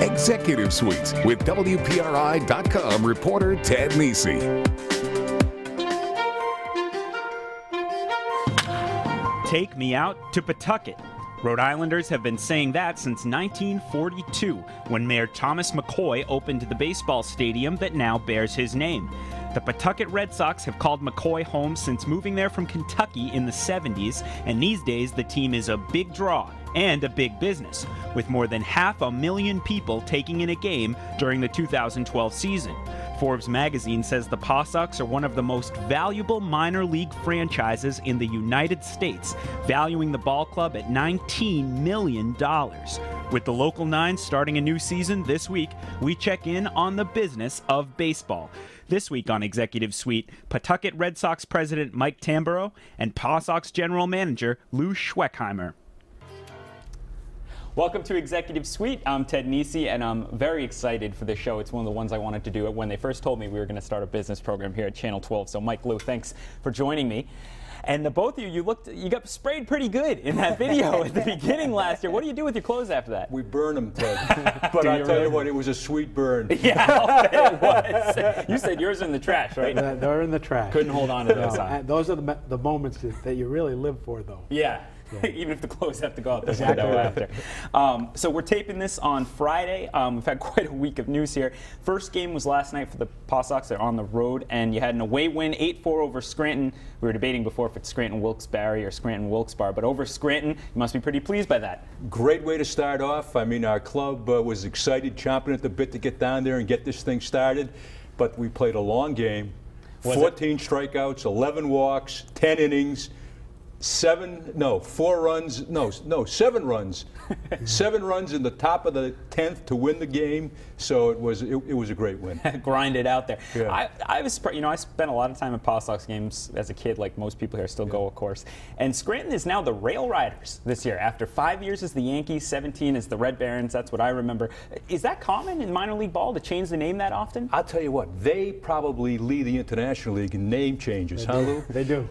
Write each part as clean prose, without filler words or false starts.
Executive Suite with WPRI.com reporter Ted Nesi. Take me out to Pawtucket. Rhode Islanders have been saying that since 1942, when Mayor Thomas McCoy opened the baseball stadium that now bears his name. The Pawtucket Red Sox have called McCoy home since moving there from Kentucky in the 70s, and these days the team is a big draw and a big business, with more than 500,000 people taking in a game during the 2012 season. Forbes magazine says the Paw Sox are one of the most valuable minor league franchises in the United States, valuing the ball club at $19 million. With the local nine starting a new season this week, we check in on the business of baseball. This week on Executive Suite, Pawtucket Red Sox president Mike Tamburro and Paw Sox general manager Lou Schwechheimer. Welcome to Executive Suite. I'm Ted Nesi, and I'm very excited for this show. It's one of the ones I wanted to do when they first told me we were going to start a business program here at Channel 12. So Mike, Lou, thanks for joining me. And the both of you got sprayed pretty good in that video at the beginning last year. What do you do with your clothes after that? We burn them, Ted. But I'll tell you what, it was a sweet burn. Yeah, I'll bet it was. You said yours are in the trash, right? They're in the trash. Couldn't hold on to those. Those are the moments that you really live for, though. Yeah. Even if the clothes have to go out the window after. So we're taping this on Friday. We've had quite a week of news here. First game was last night for the Paw Sox. They're on the road, and you had an away win, 8-4 over Scranton. We were debating before if it's Scranton-Wilkes-Barre or Scranton-Wilkes-Barre, but over Scranton, you must be pretty pleased by that. Great way to start off. I mean, our club was excited, chomping at the bit to get down there and get this thing started, but we played a long game. 14 strikeouts, 11 walks, 10 innings. 7 runs. 7 runs. 7 runs in the top of the 10th to win the game. So it was a great win. Grind it out there. Yeah. I spent a lot of time at Paw Sox games as a kid, like most people here still go, of course. And Scranton is now the Rail Riders this year. After 5 years as the Yankees, 17 as the Red Barons. That's what I remember. Is that common in minor league ball to change the name that often? I'll tell you what, they probably lead the International League in name changes, huh, Lou? They do.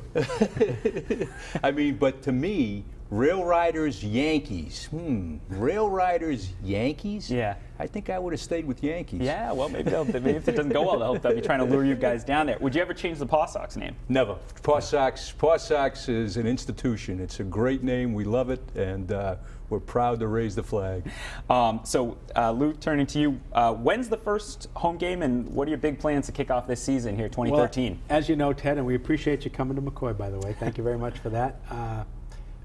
I mean, but to me, Rail Riders, Yankees. Rail Riders, Yankees? Yeah. I think I would have stayed with Yankees. Yeah, well, maybe if it doesn't go well, they'll be trying to lure you guys down there. Would you ever change the Paw Sox name? Never. Paw Sox is an institution. It's a great name. We love it, and we're proud to raise the flag. Lou, turning to you, when's the first home game, and what are your big plans to kick off this season here, 2013? Well, as you know, Ted, and we appreciate you coming to McCoy, by the way. Thank you very much for that.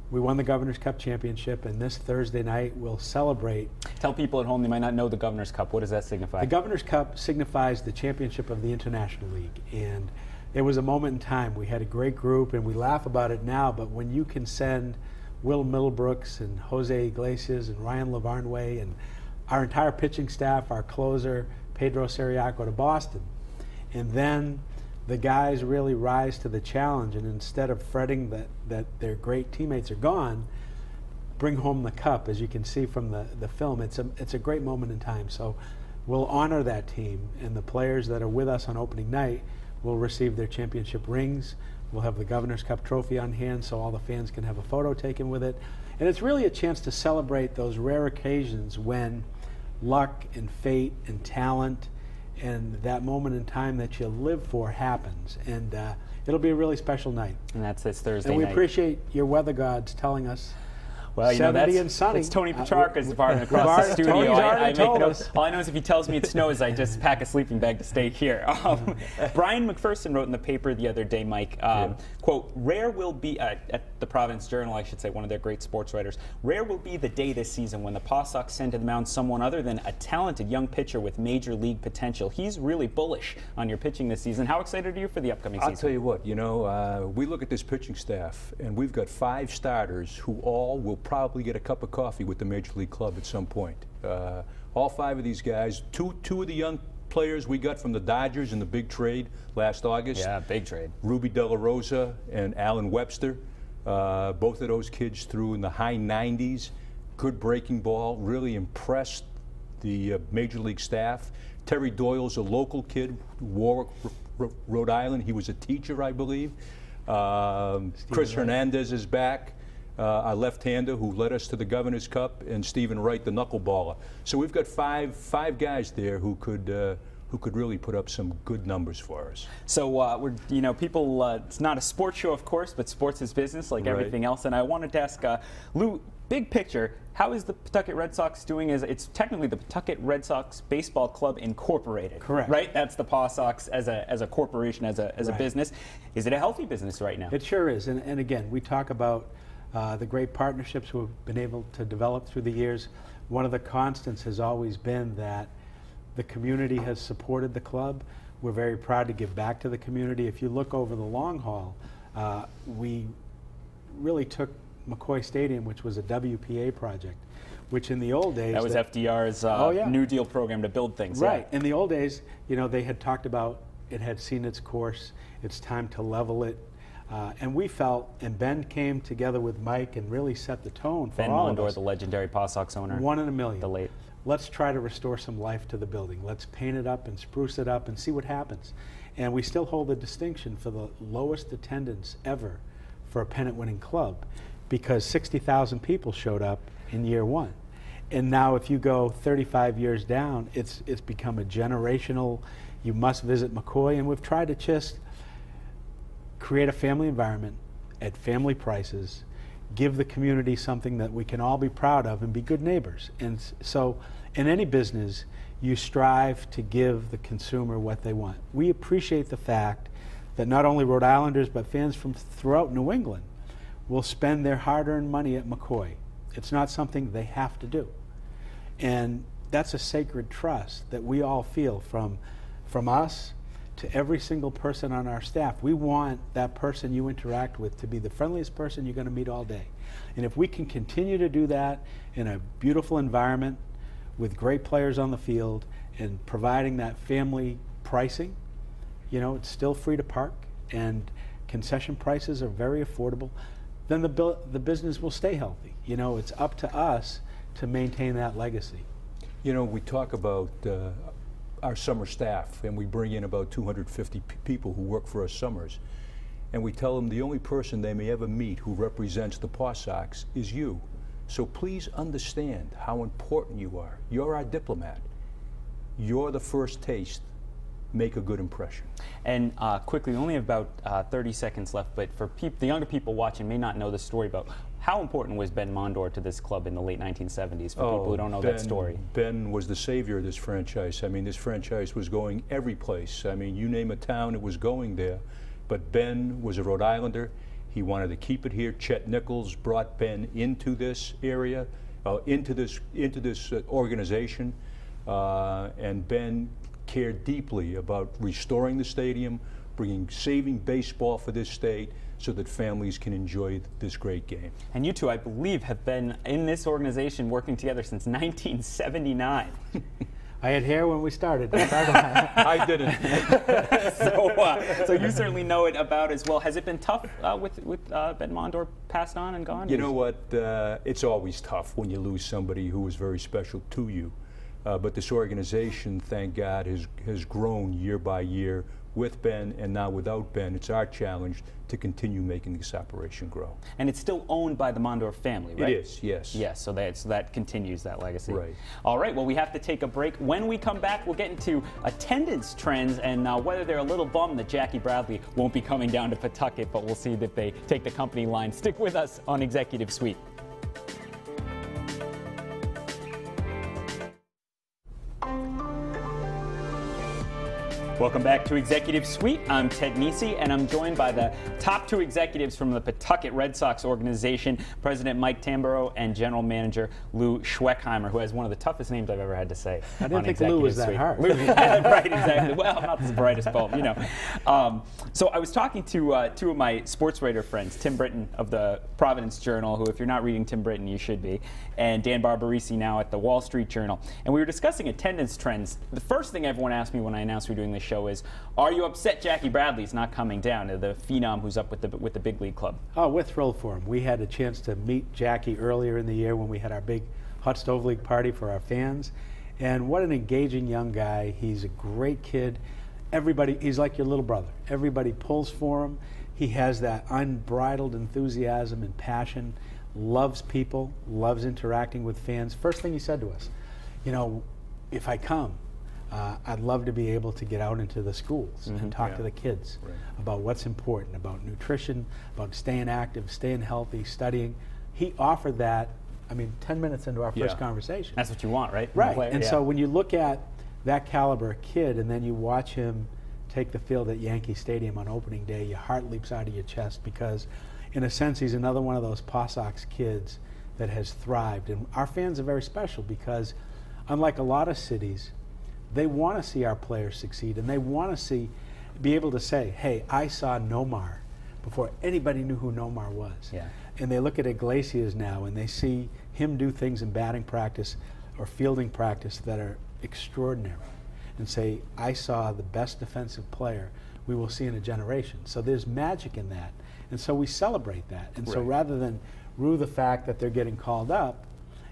We won the Governor's Cup championship, and this Thursday night we'll celebrate. Tell people at home they might not know the Governor's Cup. What does that signify? The Governor's Cup signifies the championship of the International League, and it was a moment in time. We had a great group, and we laugh about it now, but when you can send Will Middlebrooks and Jose Iglesias and Ryan Lavarnway and our entire pitching staff, our closer, Pedro Siriaco, to Boston, and then the guys really rise to the challenge, and instead of fretting that their great teammates are gone, bring home the cup. As you can see from the film, it's a great moment in time. So we'll honor that team, and the players that are with us on opening night will receive their championship rings. We'll have the Governor's Cup trophy on hand so all the fans can have a photo taken with it. And it's really a chance to celebrate those rare occasions when luck and fate and talent and that moment in time that you live for happens. And it'll be a really special night. And that's this Thursday night. And we night. appreciate your weather gods telling us. Well, you know, that's Tony Petrarca's department across the studio. All I know is if he tells me it snows, I just pack a sleeping bag to stay here. Brian McPherson wrote in the paper the other day, Mike, quote, rare will be, at the Providence Journal, I should say, one of their great sports writers, rare will be the day this season when the Paw Sox send to the mound someone other than a talented young pitcher with major league potential. He's really bullish on your pitching this season. How excited are you for the upcoming season? I'll tell you what, you know, we look at this pitching staff, and we've got 5 starters who all will probably get a cup of coffee with the Major League Club at some point. All 5 of these guys, two of the young players we got from the Dodgers in the big trade last August. Yeah, big trade. Ruby De La Rosa and Alan Webster. Both of those kids threw in the high 90s. Good breaking ball, really impressed the Major League staff. Terry Doyle's a local kid, Warwick, Rhode Island. He was a teacher, I believe. Chris Hernandez is back. our left-hander who led us to the Governor's Cup, and Stephen Wright, the knuckleballer. So we've got five guys there who could really put up some good numbers for us. So we're, people, it's not a sports show, of course, but sports is business like everything else. And I wanted to ask Lou, big picture, how is the Pawtucket Red Sox doing? It's technically the Pawtucket Red Sox Baseball Club Incorporated. Correct. Right? That's the Paw Sox as a corporation, as a business. Is it a healthy business right now? It sure is. And again, we talk about the great partnerships we've been able to develop through the years. One of the constants has always been that the community has supported the club. We're very proud to give back to the community. If you look over the long haul, we really took McCoy Stadium, which was a WPA project, which in the old days... That was FDR's New Deal program to build things. Right. Yeah. In the old days, they had talked about it had seen its course. It's time to level it. And we felt, and Ben came together with Mike and really set the tone for all of us. Ben Mondor, the legendary Paw Sox owner. 1 in a million. The late. Let's try to restore some life to the building. Let's paint it up and spruce it up and see what happens. And we still hold the distinction for the lowest attendance ever for a pennant-winning club, because 60,000 people showed up in year 1. And now if you go 35 years down, it's become a generational, you must visit McCoy. And we've tried to just create a family environment at family prices, give the community something that we can all be proud of and be good neighbors. And so in any business, you strive to give the consumer what they want. We appreciate the fact that not only Rhode Islanders, but fans from throughout New England will spend their hard-earned money at McCoy. It's not something they have to do. And that's a sacred trust that we all feel from us to every single person on our staff. We want that person you interact with to be the friendliest person you're going to meet all day. And if we can continue to do that in a beautiful environment with great players on the field and providing that family pricing, it's still free to park and concession prices are very affordable, then the business will stay healthy. It's up to us to maintain that legacy. We talk about our summer staff, and we bring in about 250 people who work for us summers, and we tell them the only person they may ever meet who represents the Paw Sox is you. So please understand how important you are. You're our diplomat. You're the first taste. Make a good impression. And quickly, we only have about 30 seconds left, but for the younger people watching may not know the story about how important was Ben Mondor to this club in the late 1970s, for people who don't know that story. Ben was the savior of this franchise. I mean, this franchise was going every place. I mean, you name a town, it was going there. But Ben was a Rhode Islander. He wanted to keep it here. Chet Nichols brought Ben into this area, into this organization, and Ben cared deeply about restoring the stadium, saving baseball for this state so that families can enjoy this great game. And you two, I believe, have been in this organization working together since 1979. I had hair when we started. I didn't. So you certainly know it about as well. Has it been tough with Ben Mondor passed on and gone? You know what? It's always tough when you lose somebody who was very special to you. But this organization, thank God, has grown year by year with Ben, and now without Ben. It's our challenge to continue making this operation grow. And it's still owned by the Mondor family, right? It is, yes. Yes, so that continues that legacy. Right. All right, well, we have to take a break. When we come back, we'll get into attendance trends and whether they're a little bummed that Jackie Bradley won't be coming down to Pawtucket, but we'll see that they take the company line. Stick with us on Executive Suite. Welcome back to Executive Suite. I'm Ted Nisi, and I'm joined by the top two executives from the Pawtucket Red Sox organization, President Mike Tamburro and General Manager Lou Schwechheimer, who has one of the toughest names I've ever had to say. I didn't think Lou was that hard. Right, exactly. Well, not the brightest bulb, So I was talking to two of my sports writer friends, Tim Britton of the Providence Journal, who, if you're not reading Tim Britton, you should be, and Dan Barbarisi now at the Wall Street Journal. And we were discussing attendance trends. The first thing everyone asked me when I announced we were doing this show is, are you upset Jackie Bradley's not coming down, the phenom who's up with the big league club? Oh, we're thrilled for him. We had a chance to meet Jackie earlier in the year when we had our big Hot Stove League party for our fans. And what an engaging young guy. He's a great kid. He's like your little brother. Everybody pulls for him. He has that unbridled enthusiasm and passion loves people, loves interacting with fans. First thing he said to us, you know, if I come, I'd love to be able to get out into the schools and talk to the kids about what's important, about nutrition, about staying active, staying healthy, studying. He offered that, I mean, 10 minutes into our first conversation. That's what you want, right? Right. And so when you look at that caliber kid and then you watch him take the field at Yankee Stadium on opening day, your heart leaps out of your chest because, in a sense, he's another one of those Paw Sox kids that has thrived. And our fans are very special because, unlike a lot of cities, they want to see our players succeed, and they want to be able to say, hey, I saw Nomar before anybody knew who Nomar was. Yeah. And they look at Iglesias now, and they see him do things in batting practice or fielding practice that are extraordinary, and say, I saw the best defensive player we will see in a generation. So there's magic in that. And so we celebrate that. And so rather than rue the fact that they're getting called up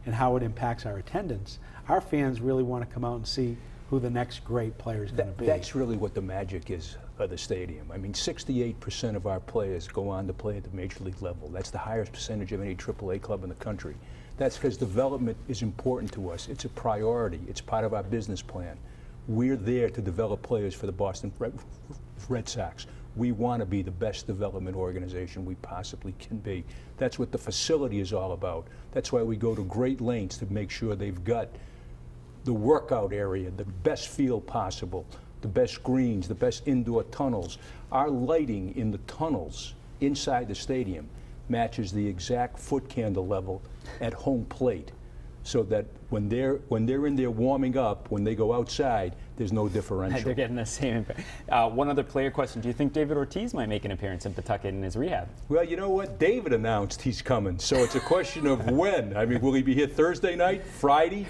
and how it impacts our attendance, our fans really want to come out and see who the next great player is going to be. That's really what the magic is of the stadium. I mean, 68% of our players go on to play at the major league level. That's the highest percentage of any AAA club in the country. That's because development is important to us. It's a priority. It's part of our business plan. We're there to develop players for the Boston Red Sox. We want to be the best development organization we possibly can be. That's what the facility is all about. That's why we go to great lengths to make sure they've got the workout area, the best field possible, the best greens, the best indoor tunnels. Our lighting in the tunnels inside the stadium matches the exact foot candle level at home plate, so that when they're in there warming up, when they go outside, there's no differential. They're getting the same impact. One other player question. Do you think David Ortiz might make an appearance in Pawtucket in his rehab? Well, you know what? David announced he's coming, so it's a question of when. I mean, will he be here Thursday night, Friday?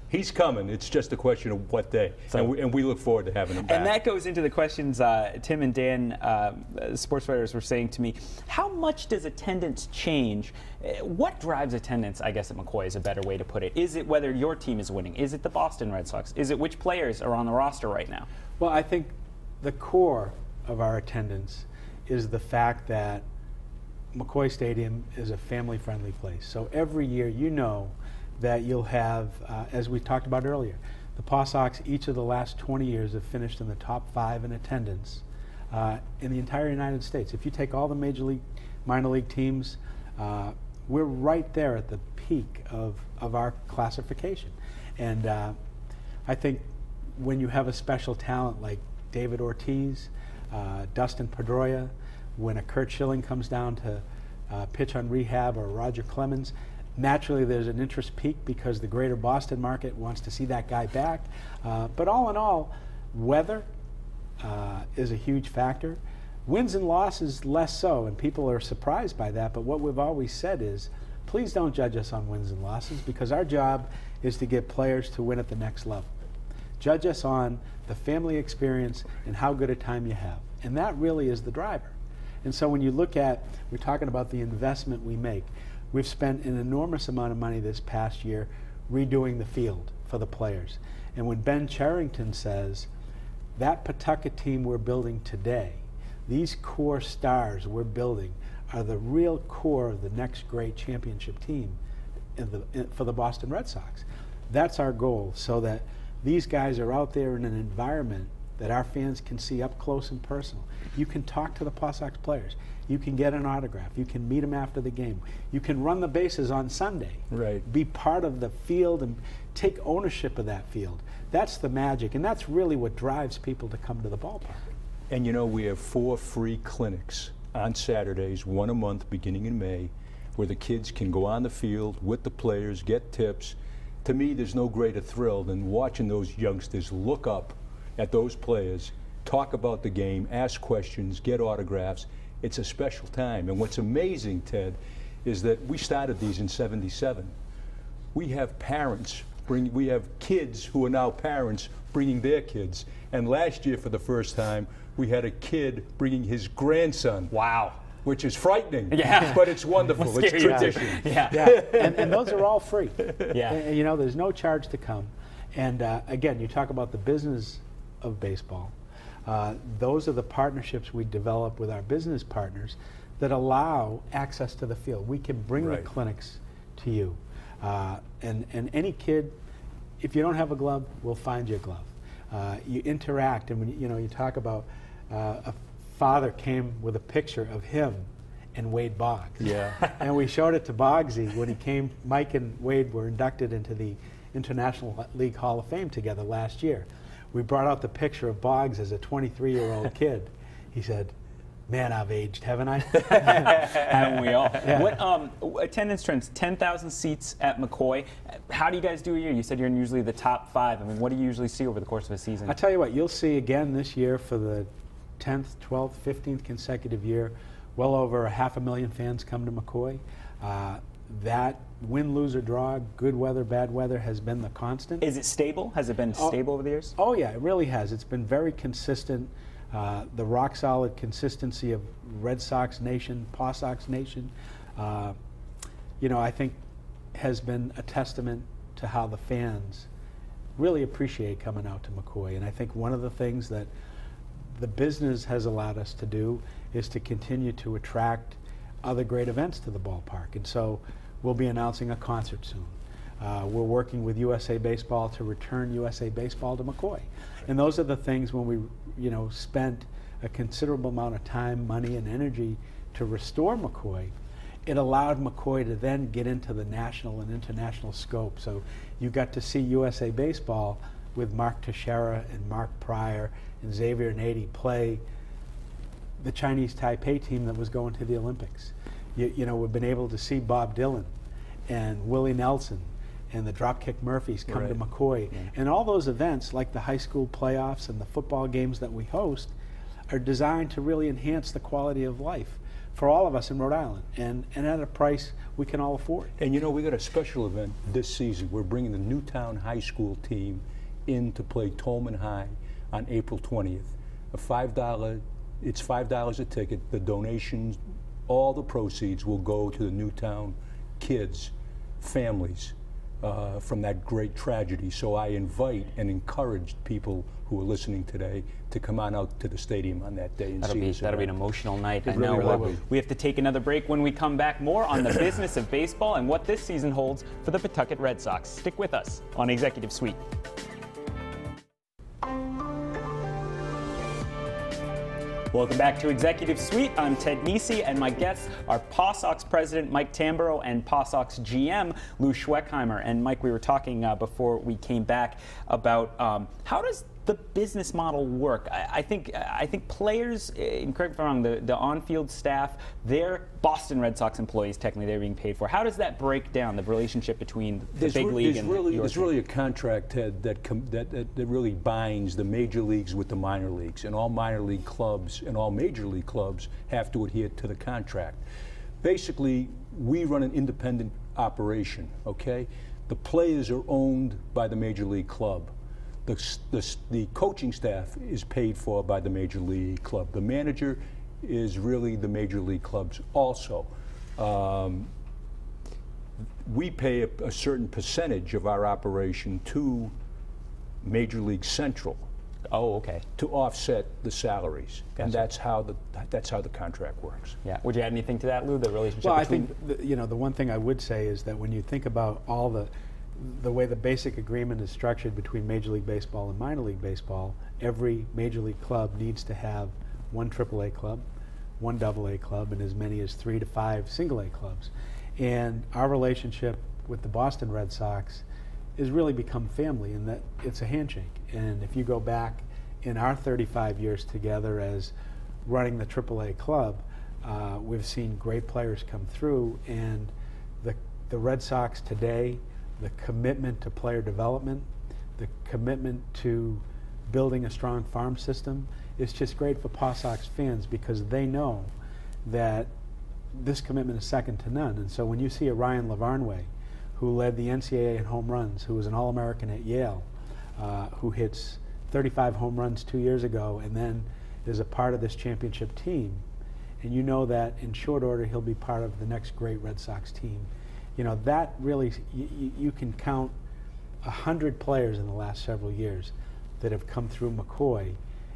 He's coming. It's just a question of what day. So, and we look forward to having him back. And that goes into the questions Tim and Dan, sports writers, were saying to me. How much does attendance change? What drives attendance, I guess, at McCoy is a better way to put it. Is it whether your team is winning? Is it the Boston Red Sox? Is it which players are on the roster right now? Well, I think the core of our attendance is the fact that McCoy Stadium is a family-friendly place. So every year, you know, that you'll have, as we talked about earlier, the Paw Sox each of the last 20 years have finished in the top 5 in attendance in the entire United States. If you take all the major league, minor league teams, we're right there at the peak of our classification. And I think when you have a special talent like David Ortiz, Dustin Pedroia, when a Curt Schilling comes down to pitch on rehab, or Roger Clemens, naturally there's an interest peak because the greater Boston market wants to see that guy back. But all in all, weather is a huge factor. Wins and losses less so, and people are surprised by that. But what we've always said is, please don't judge us on wins and losses, because our job is to get players to win at the next level. Judge us on the family experience and how good a time you have. And that really is the driver. And so when you look at, we're talking about the investment we make. We've spent an enormous amount of money this past year redoing the field for the players. And when Ben Cherington says, that Pawtucket team we're building today, these core stars we're building are the real core of the next great championship team for the Boston Red Sox. That's our goal, so that these guys are out there in an environment that our fans can see up close and personal. You can talk to the Paw Sox players. You can get an autograph. You can meet them after the game. You can run the bases on Sunday. Right. Be part of the field and take ownership of that field. That's the magic, and that's really what drives people to come to the ballpark. And you know, we have 4 free clinics on Saturdays, 1 a month beginning in May, where the kids can go on the field with the players, get tips. To me, there's no greater thrill than watching those youngsters look up at those players, talk about the game, ask questions, get autographs. It's a special time. And what's amazing, Ted, is that we started these in '77. We have parents, we have kids who are now parents bringing their kids. And last year, for the first time, we had a kid bringing his grandson. Wow. Which is frightening, yeah. But it's wonderful. It's tradition. Yeah. And those are all free. Yeah. And, you know, there's no charge to come. And again, you talk about the business of baseball. Those are the partnerships we develop with our business partners that allow access to the field. We can bring the Right. clinics to you. And any kid, if you don't have a glove, we'll find you a glove. You interact, and when you talk about a father came with a picture of him and Wade Boggs. Yeah. And we showed it to Boggsy when he came. Mike and Wade were inducted into the International League Hall of Fame together last year. We brought out the picture of Boggs as a 23-year-old kid. He said, "Man, I've aged, haven't I?" Haven't we all? Yeah. What attendance trends? 10,000 seats at McCoy. How do you guys do a year? You said you're in usually the top 5. I mean, what do you usually see over the course of a season? I tell you what, you'll see again this year for the 10th, 12th, 15th consecutive year, well over 500,000 fans come to McCoy. That win, lose, or draw, good weather, bad weather has been the constant. Is it stable? Has it been stable over the years? Oh yeah, it really has. It's been very consistent. The rock solid consistency of Red Sox Nation, Paw Sox Nation, I think has been a testament to how the fans really appreciate coming out to McCoy. And I think one of the things that the business has allowed us to do is to continue to attract other great events to the ballpark. And so we'll be announcing a concert soon. We're working with USA Baseball to return USA Baseball to McCoy. And those are the things when we, spent a considerable amount of time, money, and energy to restore McCoy, it allowed McCoy to then get into the national and international scope. So you got to see USA Baseball with Mark Teixeira and Mark Pryor and Xavier Nady play the Chinese Taipei team that was going to the Olympics. We've been able to see Bob Dylan and Willie Nelson and the Dropkick Murphys come to McCoy. Yeah. And all those events, like the high school playoffs and the football games that we host, are designed to really enhance the quality of life for all of us in Rhode Island, and at a price we can all afford. And we got a special event this season. We're bringing the Newtown High School team in to play Tolman High on April 20th. It's $5 a ticket. The donations, all the proceeds will go to the Newtown kids, families, from that great tragedy. So I invite and encourage people who are listening today to come on out to the stadium on that day and see this. That'll be an emotional night. It really will be. We have to take another break. When we come back, more on the business of baseball and what this season holds for the Pawtucket Red Sox. Stick with us on Executive Suite. Welcome back to Executive Suite. I'm Ted Nisi, and my guests are Paw Sox President Mike Tamburro and Paw Sox GM Lou Schwechheimer. And Mike, we were talking before we came back about how does the business model work? I think players, and correct me if I'm wrong, the on-field staff, they're Boston Red Sox employees. Technically, they're being paid for. How does that break down, the relationship between the big league and there's really a contract, Ted, that really binds the major leagues with the minor leagues, and all minor league clubs and all major league clubs have to adhere to the contract. Basically, we run an independent operation. Okay, the players are owned by the major league club. The coaching staff is paid for by the major league club. The manager is really the major league clubs also. We pay a certain percentage of our operation to Major League Central. Oh, okay. To offset the salaries, Gotcha. and that's how the contract works. Yeah. Would you add anything to that, Lou? The relationship. Well, between... I think the one thing I would say is that when you think about all the way the basic agreement is structured between Major League Baseball and minor league baseball, every major league club needs to have one AAA club, one AA club, and as many as 3 to 5 single A clubs. And our relationship with the Boston Red Sox has really become family in that it's a handshake. And if you go back in our 35 years together as running the AAA club, we've seen great players come through, and the Red Sox today, the commitment to player development, the commitment to building a strong farm system is just great for Paw Sox fans, because they know that this commitment is second to none. And so when you see a Ryan Lavarnway, who led the NCAA in home runs, who was an All-American at Yale, who hits 35 home runs 2 years ago, and then is a part of this championship team, and you know that in short order he'll be part of the next great Red Sox team. That really, you can count 100 players in the last several years that have come through McCoy,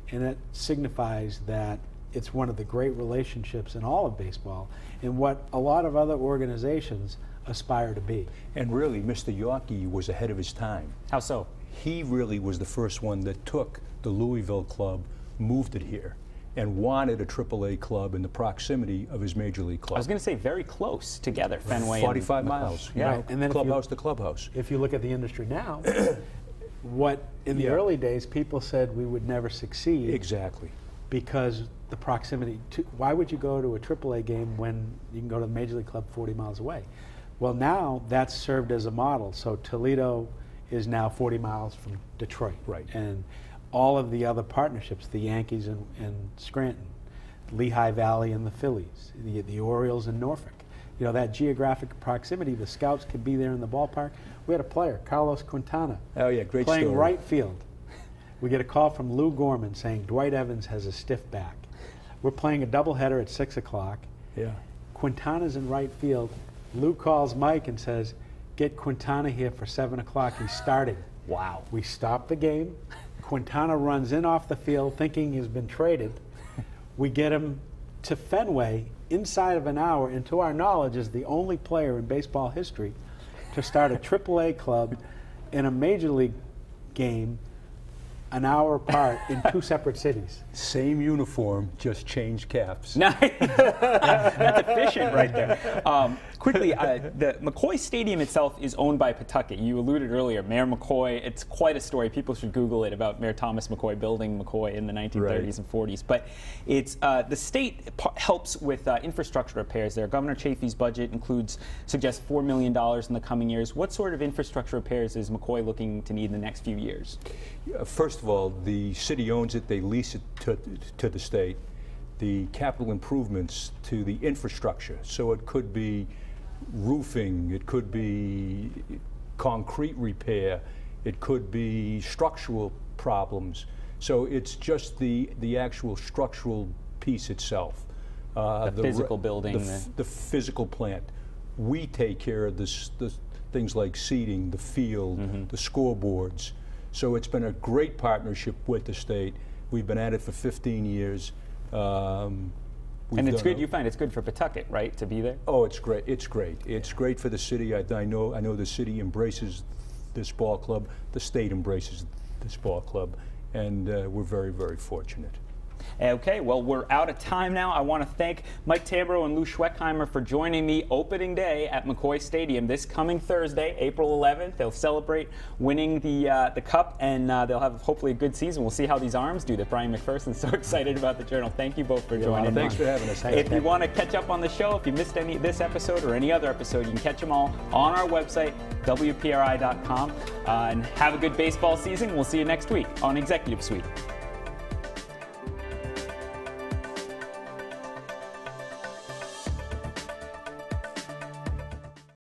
and it signifies that it's one of the great relationships in all of baseball and what a lot of other organizations aspire to be. And really, Mr. Yawkey was ahead of his time. How so? He really was the first one that took the Louisville club, moved it here, and wanted a AAA club in the proximity of his major league club. I was going to say very close together, Fenway. 45 miles, yeah. Right. And then clubhouse to clubhouse. If you look at the industry now, what in the early days people said we would never succeed. Exactly. Because the proximity to, why would you go to a AAA game when you can go to the major league club 40 miles away? Well, now that's served as a model. So Toledo is now 40 miles from Detroit. Right. And all of the other partnerships, the Yankees and Scranton, Lehigh Valley and the Phillies, the Orioles and Norfolk. You know, that geographic proximity, the scouts could be there in the ballpark. We had a player, Carlos Quintana, Oh yeah, great playing story. right field. We get a call from Lou Gorman saying Dwight Evans has a stiff back. We're playing a doubleheader at 6 o'clock. Yeah. Quintana's in right field. Lou calls Mike and says, get Quintana here for 7 o'clock. He's starting. Wow. We stop the game. Quintana runs in off the field thinking he's been traded. We get him to Fenway inside of an hour, and to our knowledge is the only player in baseball history to start a AAA club in a major league game an hour apart in 2 separate cities. Same uniform, just changed caps. Nice. That's efficient right there. Quickly, the McCoy Stadium itself is owned by Pawtucket. You alluded earlier, Mayor McCoy. It's quite a story. People should Google it about Mayor Thomas McCoy building McCoy in the 1930s and 40s. But it's the state helps with infrastructure repairs there. Governor Chafee's budget suggests $4 million in the coming years. What sort of infrastructure repairs is McCoy looking to need in the next few years? First of all, the city owns it. They lease it to the state. The capital improvements to the infrastructure. So it could be roofing, it could be concrete repair, it could be structural problems. So it's just the actual structural piece itself. The physical building. The physical plant. We take care of the things like seating, the field, the scoreboards. So it's been a great partnership with the state. We've been at it for 15 years. And it's good. You find it's good for Pawtucket, right, to be there? Oh, it's great. It's great. It's great for the city. I know the city embraces this ball club. The state embraces this ball club, and we're very, very fortunate. Okay, well, we're out of time now. I want to thank Mike Tamburro and Lou Schwechheimer for joining me opening day at McCoy Stadium this coming Thursday, April 11th. They'll celebrate winning the Cup, and they'll have hopefully a good season. We'll see how these arms do that Brian McPherson's so excited about the Journal. Thank you both for joining me. Thanks for having us. If you want to catch up on the show, if you missed this episode or any other episode, you can catch them all on our website, WPRI.com. And have a good baseball season. We'll see you next week on Executive Suite.